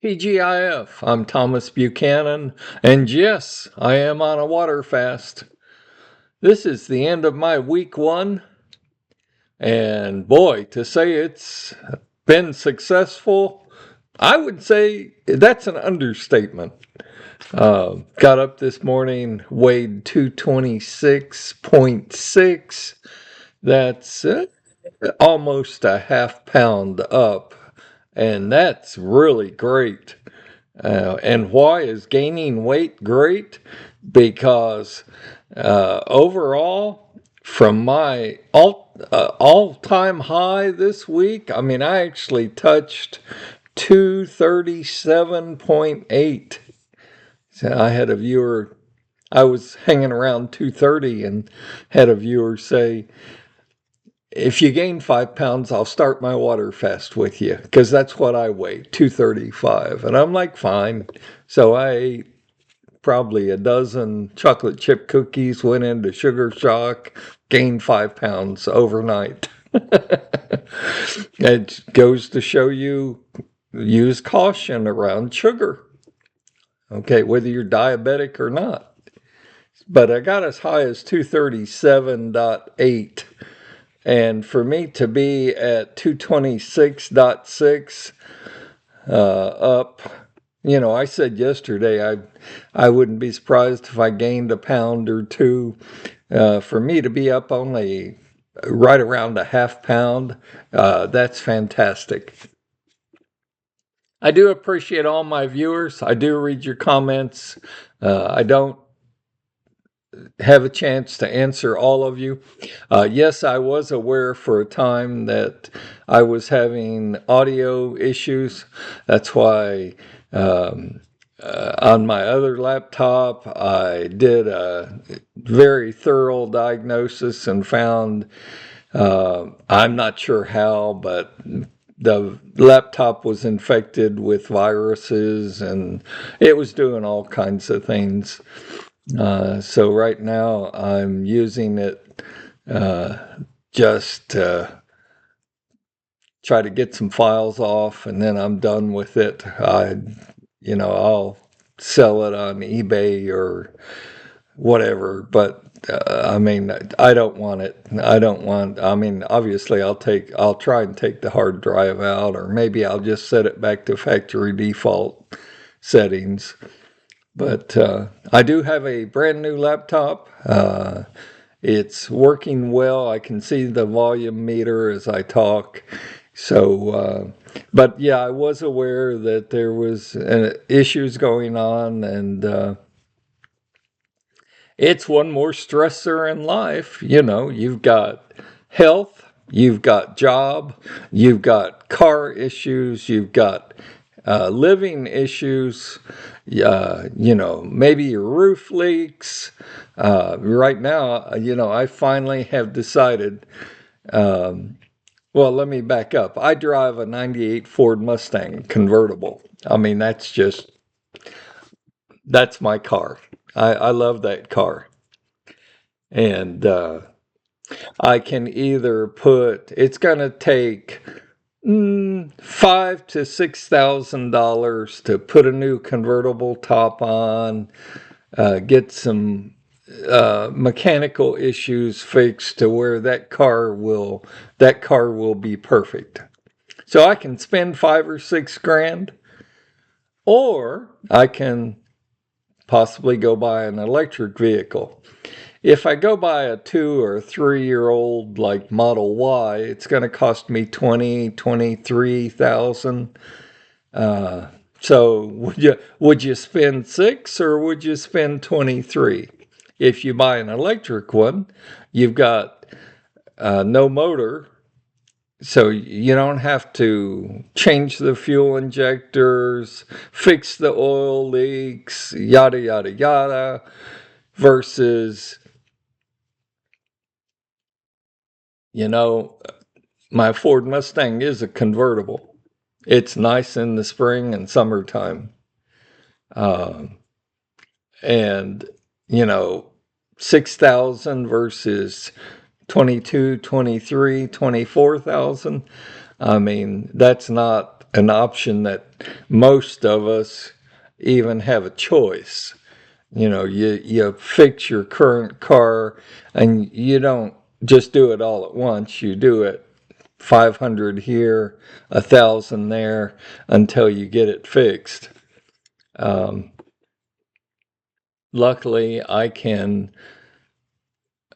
TGIF, I'm Thomas Buchanan, and yes, I am on a water fast. This is the end of my week one, and boy, to say it's been successful, I would say that's an understatement. Got up this morning, weighed 226.6. That's almost a half pound up, and that's really great. And why is gaining weight great? Because overall, from my all-time high this week, I mean, I actually touched 237.8. So I had a viewer, I was hanging around 230 and had a viewer say, if you gain 5 pounds, I'll start my water fast with you, because that's what I weigh, 235. And I'm like, fine. So I ate probably a dozen chocolate chip cookies, went into sugar shock, gained 5 pounds overnight. It goes to show you, use caution around sugar. Okay, whether you're diabetic or not. But I got as high as 237.8. And for me to be at 226.6 up, I said yesterday I wouldn't be surprised if I gained a pound or two. For me to be up only right around a half pound, that's fantastic. I do appreciate all my viewers. I do read your comments. I don't have a chance to answer all of you. Yes, I was aware for a time that I was having audio issues. That's why on my other laptop, I did a very thorough diagnosis and found, I'm not sure how, but the laptop was infected with viruses and it was doing all kinds of things. So right now I'm using it just to try to get some files off, and then I'm done with it. I'll sell it on eBay or whatever, but I mean, I don't want it. Obviously I'll try and take the hard drive out, or maybe I'll just set it back to factory default settings. But I do have a brand new laptop. It's working well. I can see the volume meter as I talk. So, but yeah, I was aware that there was issues going on, and it's one more stressor in life. You've got health, you've got job, you've got car issues, you've got living issues, maybe your roof leaks. Right now, I finally have decided, well, let me back up. I drive a 98 Ford Mustang convertible. I mean, that's my car. I love that car. And I can either it's going to take $5,000 to $6,000 to put a new convertible top on, get some mechanical issues fixed to where that car will be perfect. So I can spend $5 or $6 grand, or I can possibly go buy an electric vehicle. If I go buy a 2 or 3-year-old like Model Y, it's going to cost me $23,000. So would you spend 6 or would you spend 23? If you buy an electric one, you've got no motor, so you don't have to change the fuel injectors, fix the oil leaks, yada yada yada, versus my Ford Mustang is a convertible. It's nice in the spring and summertime. And, 6,000 versus 22, 23, 24,000. I mean, that's not an option that most of us even have a choice. You fix your current car, and you don't just do it all at once. You do it 500 here, 1,000 there, until you get it fixed. Um, Luckily, I can,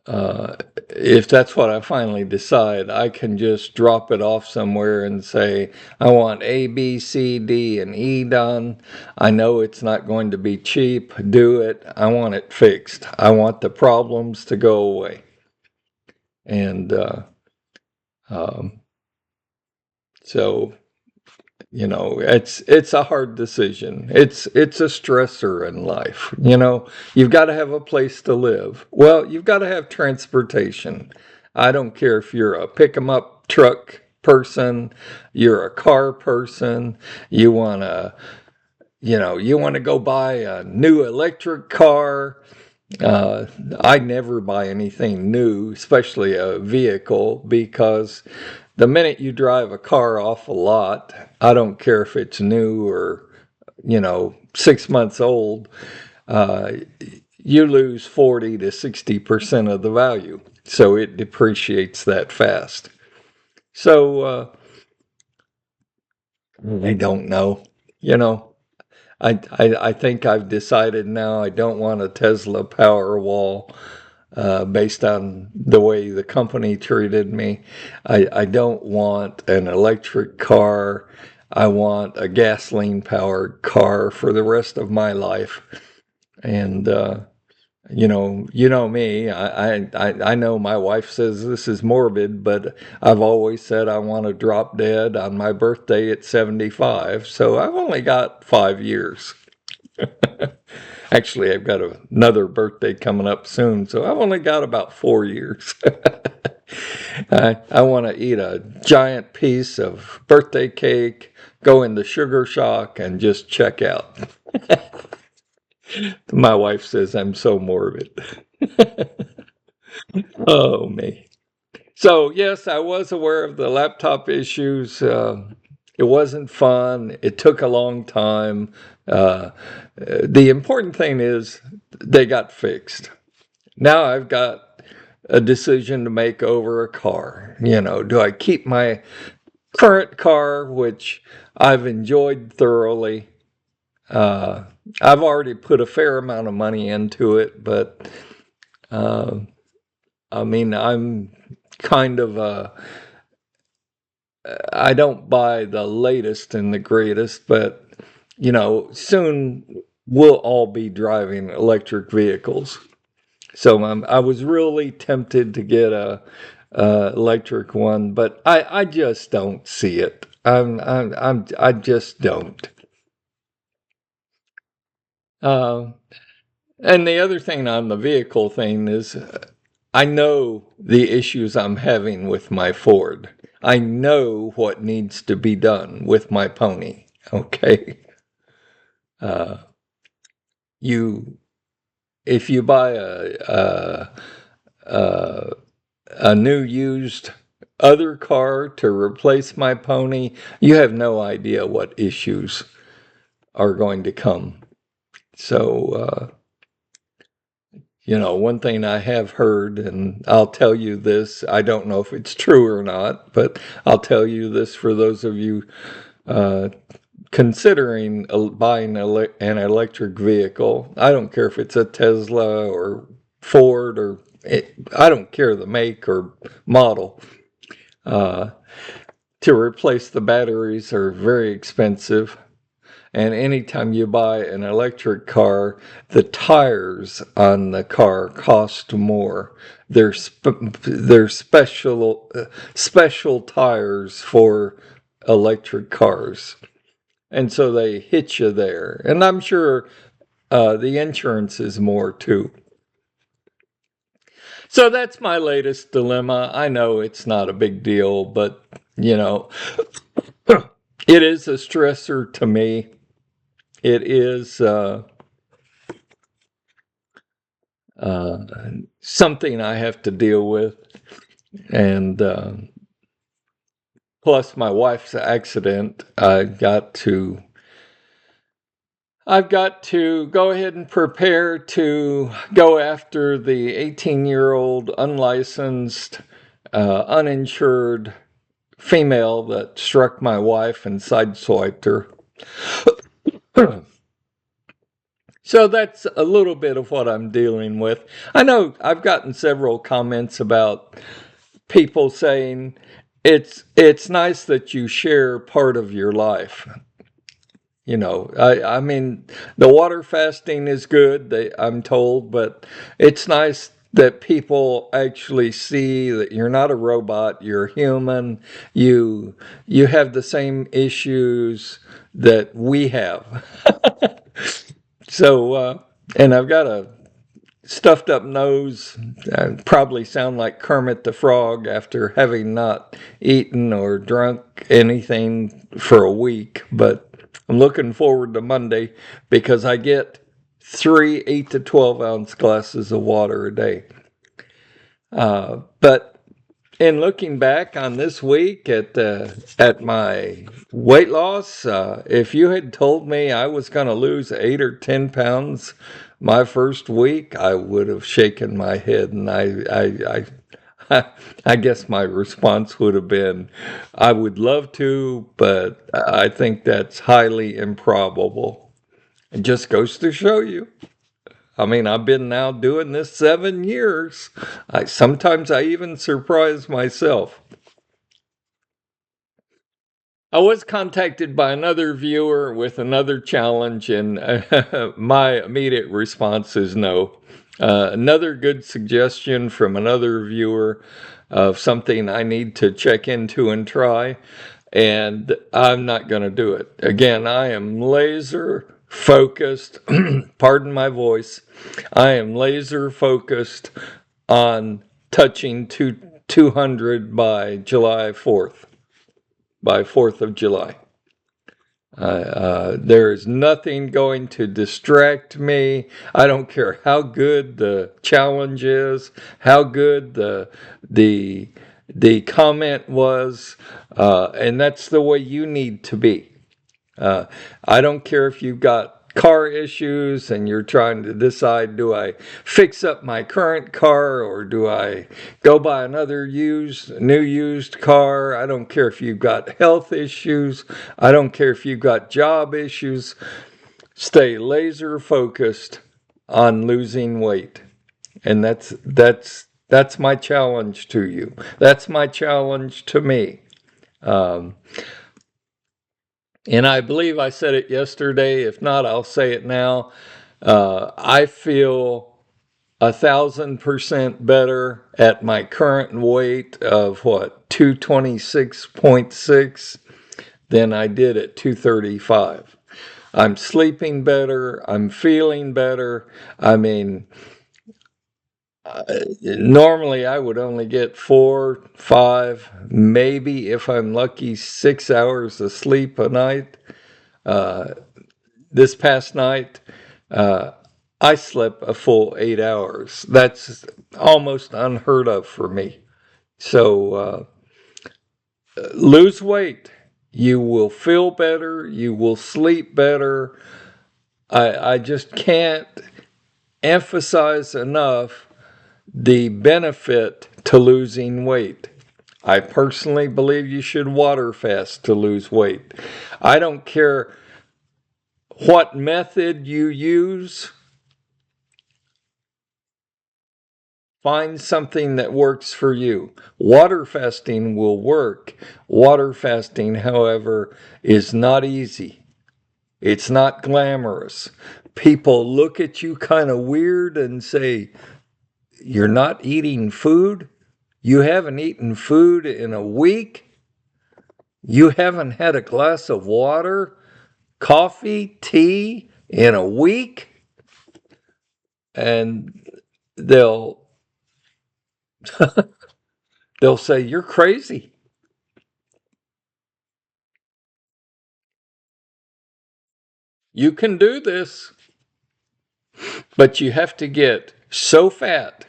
uh, if that's what I finally decide, I can just drop it off somewhere and say, I want A, B, C, D, and E done. I know it's not going to be cheap. Do it. I want it fixed. I want the problems to go away. And um, so it's a hard decision. It's a stressor in life. You've got to have a place to live. Well, you've got to have transportation. I don't care if you're a pick 'em up truck person, you're a car person, you want to you want to go buy a new electric car. uh, I never buy anything new, especially a vehicle, because the minute you drive a car off a lot, I don't care if it's new or 6 months old, uh, you lose 40 to 60% of the value. So it depreciates that fast. So I don't know. You know, I think I've decided now I don't want a Tesla Powerwall, based on the way the company treated me. I don't want an electric car. I want a gasoline powered car for the rest of my life. And you know me. I know my wife says this is morbid, but I've always said I want to drop dead on my birthday at 75. So I've only got 5 years. Actually, I've got another birthday coming up soon, so I've only got about 4 years. I want to eat a giant piece of birthday cake, go into sugar shock, and just check out. My wife says I'm so morbid. Oh, me. So, yes, I was aware of the laptop issues. It wasn't fun. It took a long time. The important thing is they got fixed. Now I've got a decision to make over a car. Do I keep my current car, which I've enjoyed thoroughly? Uh, I've already put a fair amount of money into it, but uh, I mean, I'm kind of I don't buy the latest and the greatest, but soon we'll all be driving electric vehicles. So I was really tempted to get a electric one, but I just don't see it. I just don't. Uh, and the other thing on the vehicle thing is, I know the issues I'm having with my Ford. I know what needs to be done with my pony. Okay. Uh, you, if you buy a, a new used other car to replace my pony, you have no idea what issues are going to come. So, one thing I have heard, and I'll tell you this, I don't know if it's true or not, but I'll tell you this for those of you uh, considering buying an electric vehicle. I don't care if it's a Tesla or Ford I don't care the make or model. Uh, to replace the batteries are very expensive. And anytime you buy an electric car, the tires on the car cost more. They're special tires for electric cars, and so they hit you there. And I'm sure the insurance is more too. So that's my latest dilemma. I know it's not a big deal, but you know, it is a stressor to me. It is. Uh, Something I have to deal with. And plus my wife's accident, I've got to go ahead and prepare to go after the 18-year-old unlicensed, uninsured female that struck my wife and sideswiped her. So that's a little bit of what I'm dealing with. I know I've gotten several comments about people saying it's nice that you share part of your life. I mean, the water fasting is good, I'm told, but it's nice that people actually see that you're not a robot, you're human, you have the same issues that we have. So, and I've got a stuffed up nose. I probably sound like Kermit the Frog after having not eaten or drunk anything for a week. But I'm looking forward to Monday because I get 3 8 to 12 ounce glasses of water a day. But in looking back on this week at my weight loss, if you had told me I was going to lose 8 or 10 pounds my first week, I would have shaken my head, and I guess my response would have been, I would love to, but I think that's highly improbable. It just goes to show you. I mean, I've been now doing this 7 years. Sometimes I even surprise myself. I was contacted by another viewer with another challenge, and my immediate response is no. Another good suggestion from another viewer of something I need to check into and try, and I'm not going to do it. Again, I am laser focused, pardon my voice, I am laser focused on touching 200 by July 4th, by 4th of July. There is nothing going to distract me. I don't care how good the challenge is, how good the comment was, and that's the way you need to be. I don't care if you've got car issues and you're trying to decide, do I fix up my current car or do I go buy another new used car? I don't care if you've got health issues. I don't care if you've got job issues. Stay laser focused on losing weight. And that's my challenge to you. That's my challenge to me. Um, And I believe I said it yesterday. If not, I'll say it now. I feel 1,000% better at my current weight of 226.6 than I did at 235. I'm sleeping better. I'm feeling better. I mean, normally I would only get 4, 5, maybe if I'm lucky, 6 hours of sleep a night. Uh, this past night, uh, I slept a full 8 hours. That's almost unheard of for me. So lose weight. You will feel better. You will sleep better. I just can't emphasize enough the benefit to losing weight. I personally believe you should water fast to lose weight. I don't care what method you use. Find something that works for you. Water fasting will work. Water fasting, however, is not easy. It's not glamorous. People look at you kind of weird and say, "You're not eating food? You haven't eaten food in a week? You haven't had a glass of water, coffee, tea in a week?" And they'll they'll say, "You're crazy." You can do this, but you have to get so fat,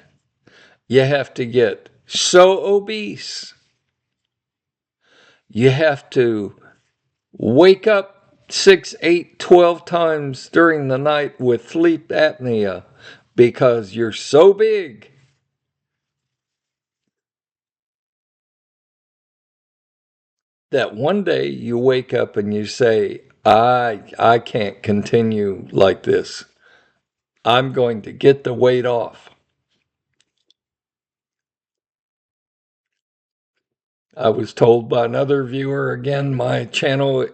you have to get so obese, You have to wake up 6, 8, 12 times during the night with sleep apnea because you're so big that one day you wake up and you say, I can't continue like this. I'm going to get the weight off. I was told by another viewer, again, my channel,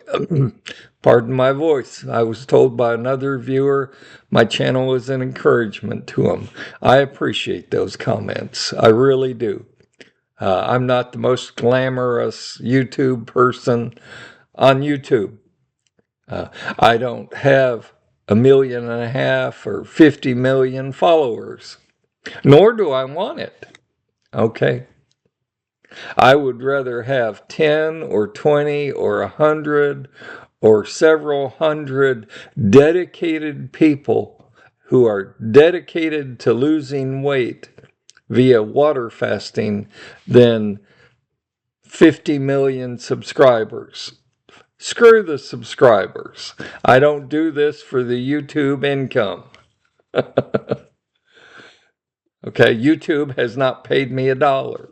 pardon my voice, I was told by another viewer my channel is an encouragement to him. I appreciate those comments. I really do. I'm not the most glamorous YouTube person on YouTube. I don't have 1.5 million or 50 million followers, nor do I want it. Okay. I would rather have 10 or 20 or 100 or several hundred dedicated people who are dedicated to losing weight via water fasting than 50 million subscribers. Screw the subscribers. I don't do this for the YouTube income. Okay, YouTube has not paid me $1.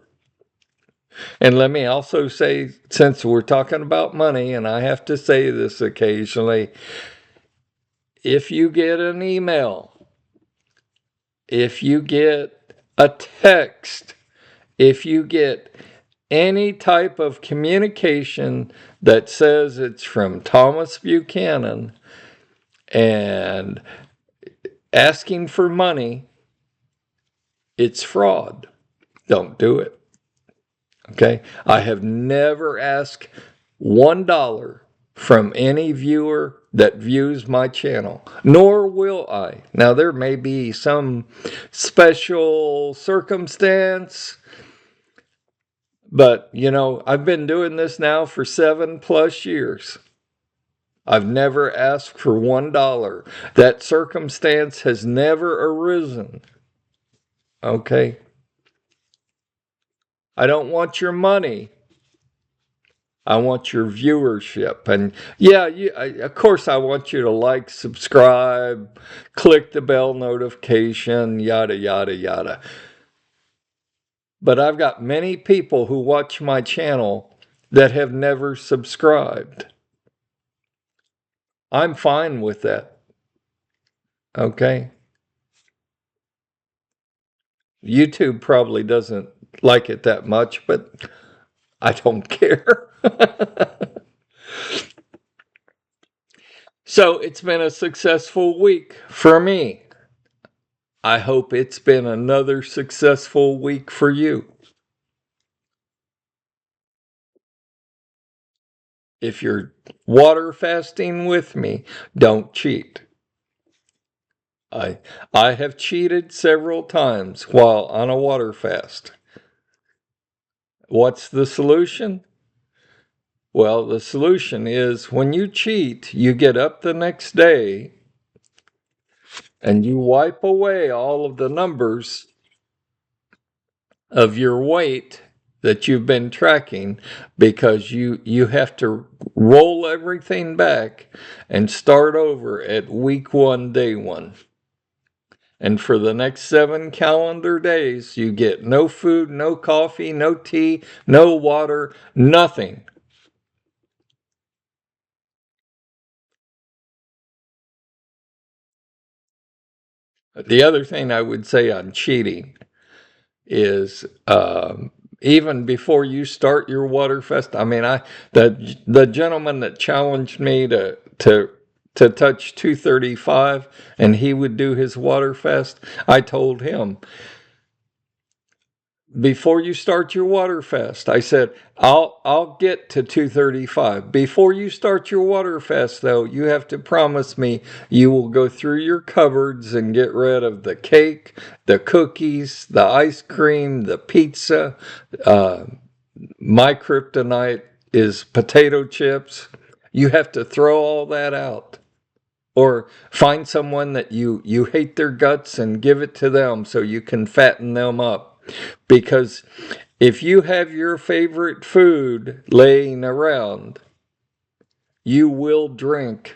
And let me also say, since we're talking about money, and I have to say this occasionally, if you get an email, if you get a text, if you get any type of communication that says it's from Thomas Buchanan and asking for money, it's fraud. Don't do it. Okay? I have never asked $1 from any viewer that views my channel, nor will I. Now, there may be some special circumstance, but I've been doing this now for 7+ years. I've never asked for $1. That circumstance has never arisen. Okay? I don't want your money. I want your viewership. And yeah, of course, I want you to like, subscribe, click the bell notification, yada, yada, yada. But I've got many people who watch my channel that have never subscribed. I'm fine with that. Okay? YouTube probably doesn't like it that much, but I don't care. So it's been a successful week for me. I hope it's been another successful week for you. If you're water fasting with me, don't cheat. I have cheated several times while on a water fast. What's the solution? Well, the solution is when you cheat, you get up the next day and you wipe away all of the numbers of your weight that you've been tracking, because you have to roll everything back and start over at week 1, day 1. And for the next 7 calendar days, you get no food, no coffee, no tea, no water, nothing. The other thing I would say on cheating is even before you start your water fast. I mean, the gentleman that challenged me to touch 235 and he would do his water fast, I told him, before you start your water fast, I said, I'll get to 235. Before you start your water fast, though, you have to promise me you will go through your cupboards and get rid of the cake, the cookies, the ice cream, the pizza. My kryptonite is potato chips. You have to throw all that out. Or find someone that you hate their guts and give it to them so you can fatten them up. Because If you have your favorite food laying around, you will drink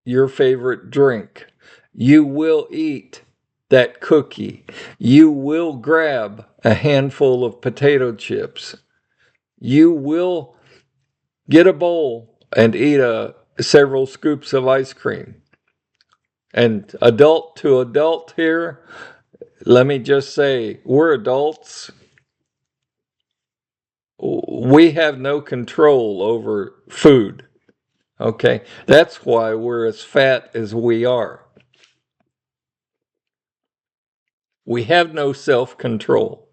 your favorite drink. You will eat that cookie. You will grab a handful of potato chips. You will get a bowl and eat several scoops of ice cream. And adult to adult here, let me just say, we're adults. We have no control over food. Okay? That's why we're as fat as we are. We have no self-control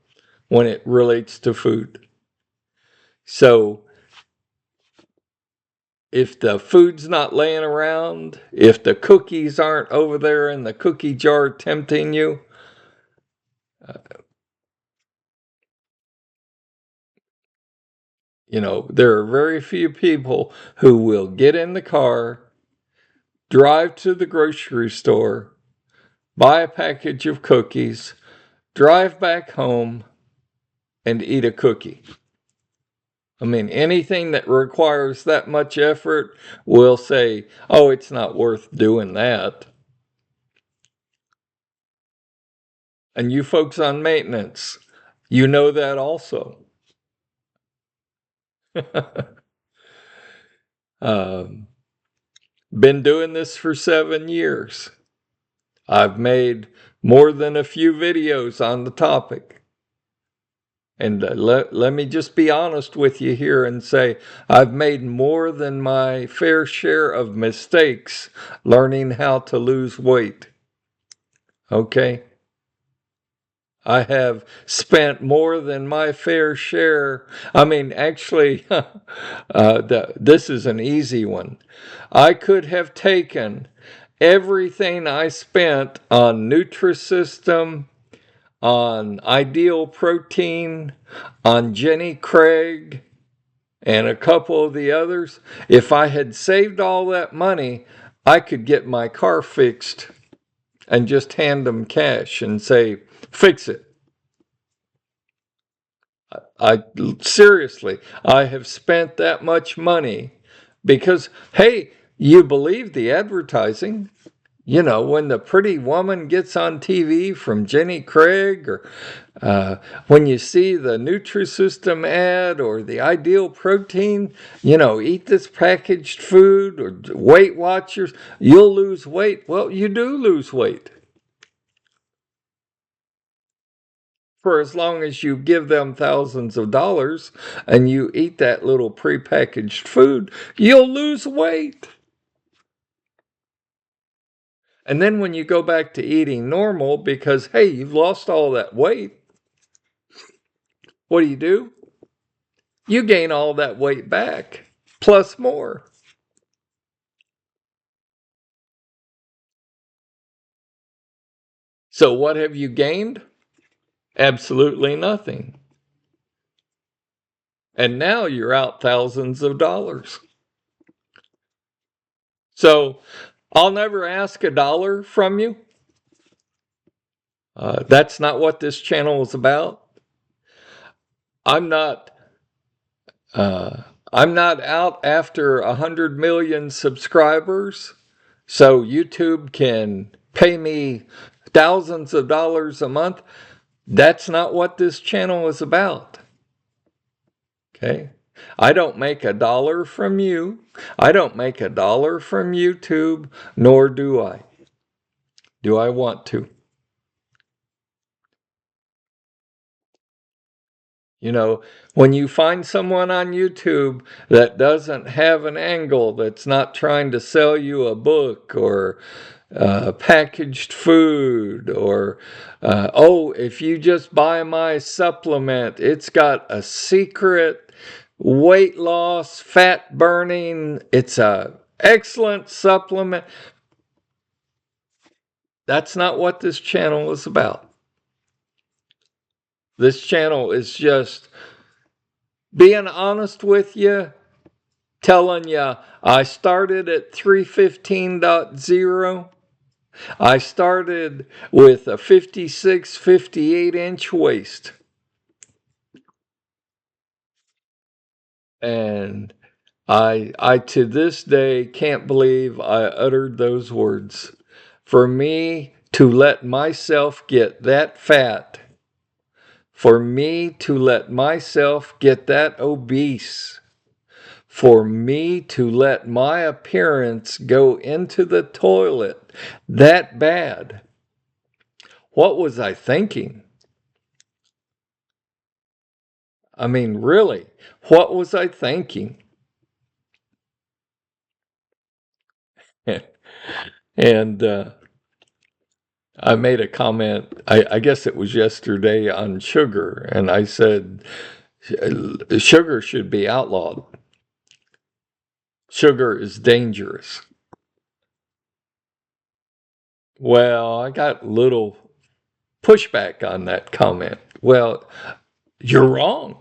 when it relates to food. So if the food's not laying around, if the cookies aren't over there in the cookie jar tempting you, there are very few people who will get in the car, drive to the grocery store, buy a package of cookies, drive back home, and eat a cookie. I mean, anything that requires that much effort will say, oh, it's not worth doing that. And you folks on maintenance, you know that also. Been doing this for 7 years. I've made more than a few videos on the topic. And let me just be honest with you here and say, I've made more than my fair share of mistakes learning how to lose weight. Okay? I have spent more than my fair share. I mean, actually, this is an easy one. I could have taken everything I spent on Nutrisystem, on Ideal Protein, on Jenny Craig, and a couple of the others. If I had saved all that money, I could get my car fixed and just hand them cash and say, fix it. Seriously, I have spent that much money because, hey, you believe the advertising. When the pretty woman gets on TV from Jenny Craig, or when you see the Nutrisystem ad or the Ideal Protein, eat this packaged food, or Weight Watchers, you'll lose weight. Well, you do lose weight. For as long as you give them thousands of dollars and you eat that little prepackaged food, you'll lose weight. And then when you go back to eating normal because, hey, you've lost all that weight, what do? You gain all that weight back, plus more. So what have you gained? Absolutely nothing. And now you're out thousands of dollars. So I'll never ask $1 from you. That's not what this channel is about. I'm not out after 100 million subscribers, so YouTube can pay me thousands of dollars a month. That's not what this channel is about. Okay? I don't make $1 from you. I don't make $1 from YouTube, nor do I. Do I want to? When you find someone on YouTube that doesn't have an angle, that's not trying to sell you a book or packaged food, or, if you just buy my supplement, it's got a secret weight loss, fat burning, it's a excellent supplement. That's not what this channel is about. This channel is just being honest with you, telling you I started at 315.0 I started with a 56, 58-inch waist. And I to this day can't believe I uttered those words. For me to let myself get that fat, for me to let myself get that obese, for me to let my appearance go into the toilet that bad, what was I thinking? I mean, really, what was I thinking? And I made a comment, I guess it was yesterday, on sugar, and I said, sugar should be outlawed. Sugar is dangerous. Well, I got little pushback on that comment. Well, you're wrong.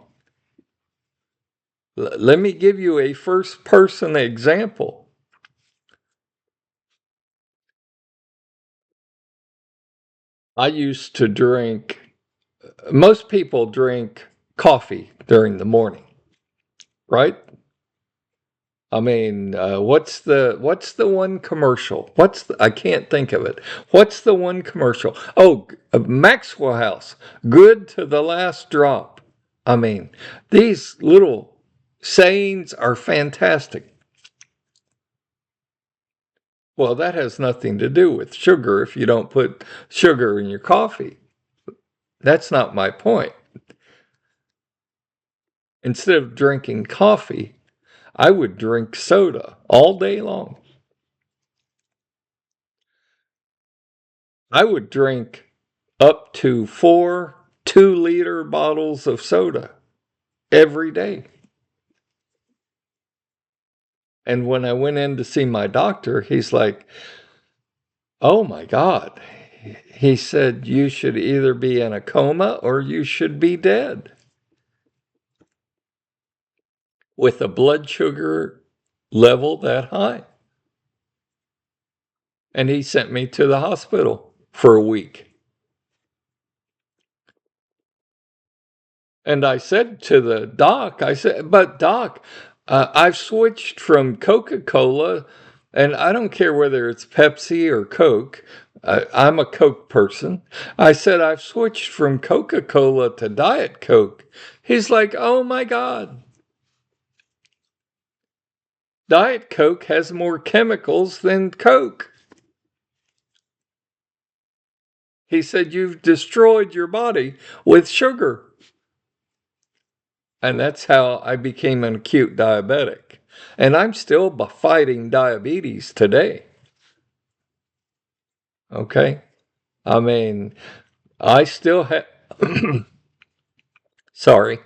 Let me give you a first person example. I used to drink, most people drink coffee during the morning, right? I mean, what's the one commercial? I can't think of it. What's the one commercial? Oh, Maxwell House, good to the last drop. I mean, these little sayings are fantastic. Well, that has nothing to do with sugar if you don't put sugar in your coffee. That's not my point. Instead of drinking coffee, I would drink soda all day long. I would drink up to 4 2-liter bottles of soda every day. And when I went in to see my doctor, he's like, oh my God. He said, you should either be in a coma or you should be dead with a blood sugar level that high. And he sent me to the hospital for a week. And I said to the doc, I said, but doc, I've switched from Coca-Cola, and I don't care whether it's Pepsi or Coke. I'm a Coke person. I said, I've switched from Coca-Cola to Diet Coke. He's like, oh my God. Diet Coke has more chemicals than Coke. He said, you've destroyed your body with sugar. And that's how I became an acute diabetic. And I'm still fighting diabetes today. Okay? I mean, I still have, sorry,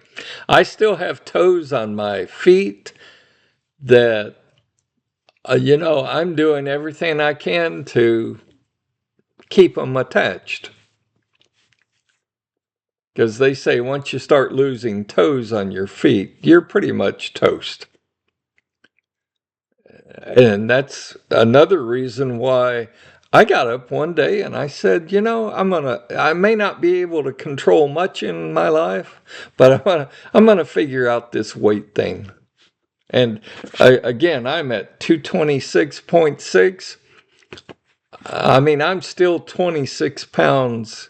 I still have toes on my feet that, I'm doing everything I can to keep them attached. Because they say once you start losing toes on your feet, you're pretty much toast. And that's another reason why I got up one day and I said, I may not be able to control much in my life, but I'm gonna figure out this weight thing. And again, I'm at 226.6. I mean, I'm still 26 pounds,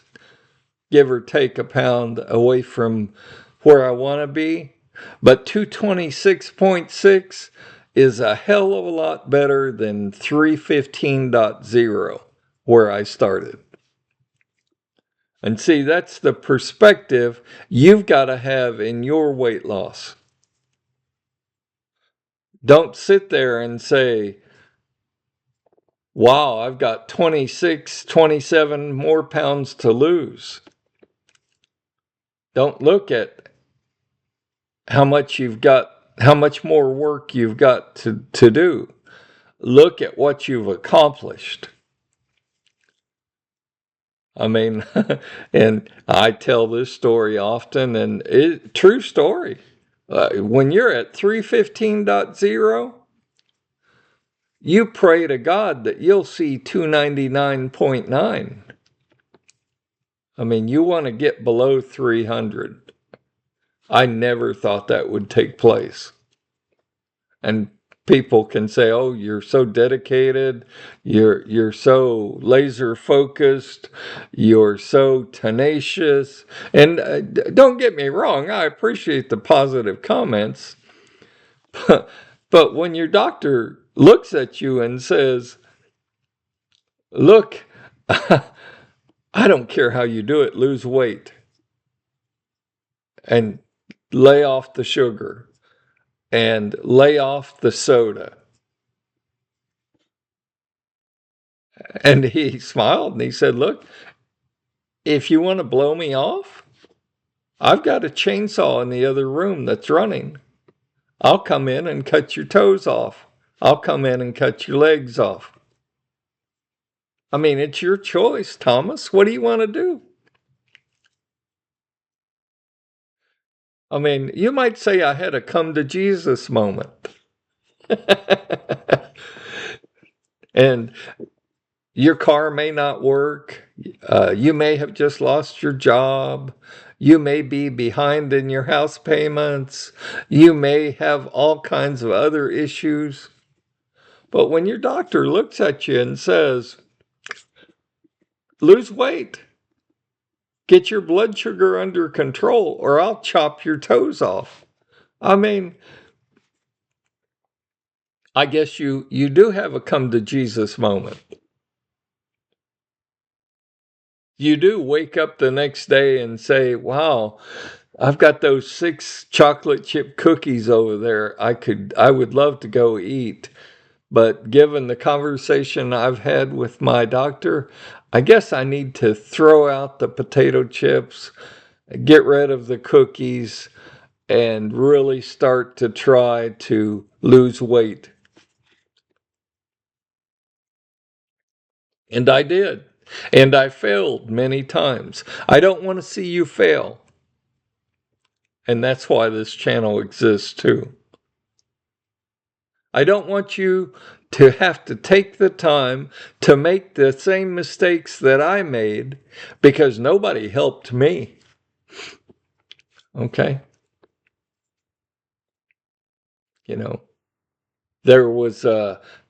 give or take a pound, away from where I want to be. But 226.6 is a hell of a lot better than 315.0, where I started. And see, that's the perspective you've got to have in your weight loss. Don't sit there and say, wow, I've got 26, 27 more pounds to lose. Don't look at how much more work you've got to do. Look at what you've accomplished. I mean, and I tell this story often, and true story. When you're at 315.0, you pray to God that you'll see 299.9. I mean, you want to get below 300. I never thought that would take place. And people can say, "Oh, you're so dedicated, you're so laser focused, you're so tenacious." And don't get me wrong, I appreciate the positive comments. But when your doctor looks at you and says, "Look, I don't care how you do it, lose weight and lay off the sugar and lay off the soda." And he smiled and he said, "Look, if you want to blow me off, I've got a chainsaw in the other room that's running. I'll come in and cut your toes off. I'll come in and cut your legs off. I mean, it's your choice, Thomas. What do you want to do?" I mean, you might say I had a come to Jesus moment. And your car may not work. You may have just lost your job. You may be behind in your house payments. You may have all kinds of other issues. But when your doctor looks at you and says, "Lose weight, get your blood sugar under control, or I'll chop your toes off." I mean, I guess you do have a come to Jesus moment. You do wake up the next day and say, "Wow, I've got those 6 chocolate chip cookies over there. I would love to go eat. But given the conversation I've had with my doctor, I guess I need to throw out the potato chips, get rid of the cookies, and really start to try to lose weight." And I did. And I failed many times. I don't want to see you fail. And that's why this channel exists too. I don't want you to have to take the time to make the same mistakes that I made, because nobody helped me. Okay? You know, there was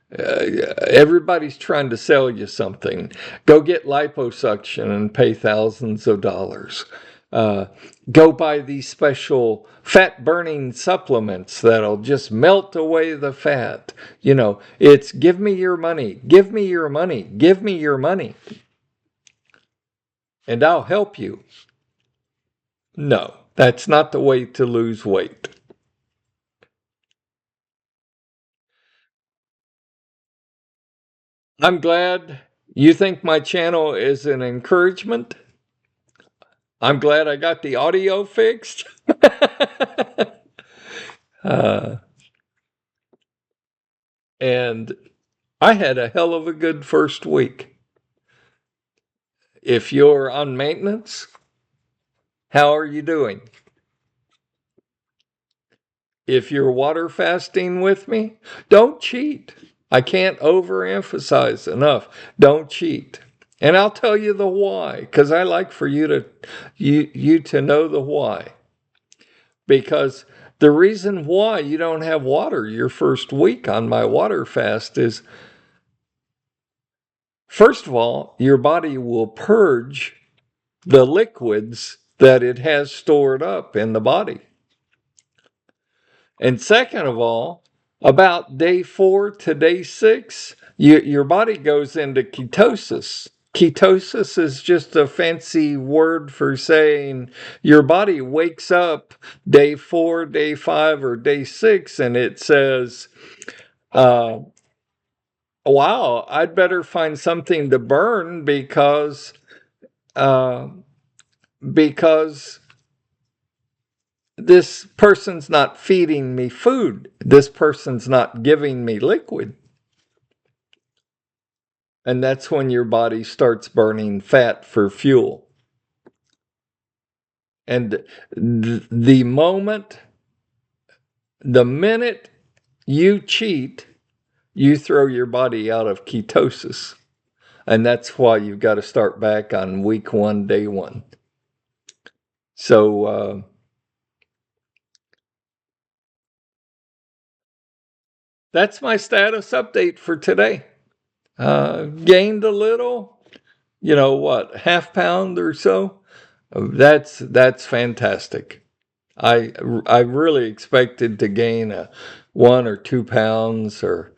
everybody's trying to sell you something. Go get liposuction and pay thousands of dollars. Go buy these special fat burning supplements that'll just melt away the fat. You know, it's give me your money, give me your money, give me your money, and I'll help you. No, that's not the way to lose weight. I'm glad you think my channel is an encouragement. I'm glad I got the audio fixed. uh, and I had a hell of a good first week. If you're on maintenance, how are you doing? If you're water fasting with me, don't cheat. I can't overemphasize enough. Don't cheat. And I'll tell you the why, because I like for you to know the why. Because the reason why you don't have water your first week on my water fast is, first of all, your body will purge the liquids that it has stored up in the body. And second of all, about day 4 to day 6, your body goes into ketosis. Ketosis is just a fancy word for saying your body wakes up day 4, day 5, or day 6, and it says, wow, I'd better find something to burn because this person's not feeding me food. This person's not giving me liquid. And that's when your body starts burning fat for fuel. And the minute you cheat, you throw your body out of ketosis. And that's why you've got to start back on week 1, day 1. So that's my status update for today. Gained a little, what, half pound or so. That's fantastic. I really expected to gain 1 or 2 pounds, or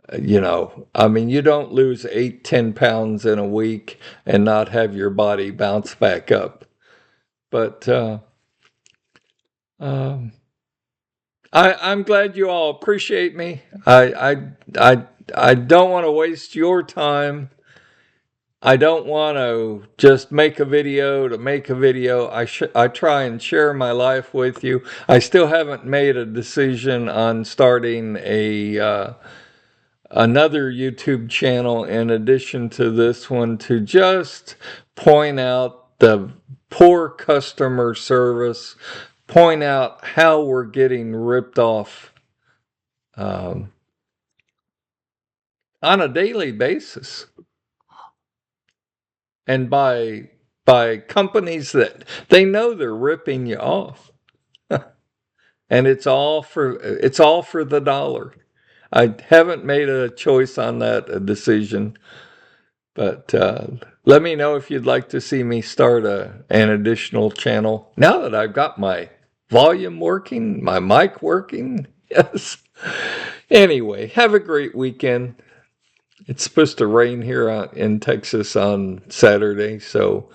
I mean, you don't lose 8-10 pounds in a week and not have your body bounce back up. But um, I'm glad you all appreciate me. I don't want to waste your time. I don't want to just make a video to make a video. I try and share my life with you. I still haven't made a decision on starting another YouTube channel in addition to this one, to just point out the poor customer service, point out how we're getting ripped off on a daily basis, and by companies that they know they're ripping you off, and it's all for the dollar. I haven't made a choice on that, a decision, but let me know if you'd like to see me start an additional channel now that I've got my volume working, my mic working. Yes. Anyway, have a great weekend. It's supposed to rain here in Texas on Saturday, so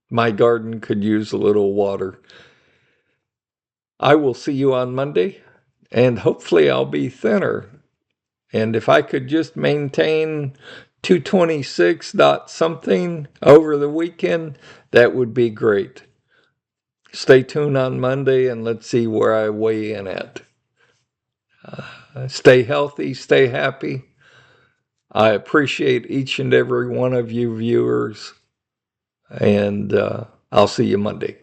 my garden could use a little water. I will see you on Monday, and hopefully I'll be thinner. And if I could just maintain 226 dot something over the weekend, that would be great. Stay tuned on Monday and let's see where I weigh in at. Stay healthy, stay happy. I appreciate each and every one of you viewers, and I'll see you Monday.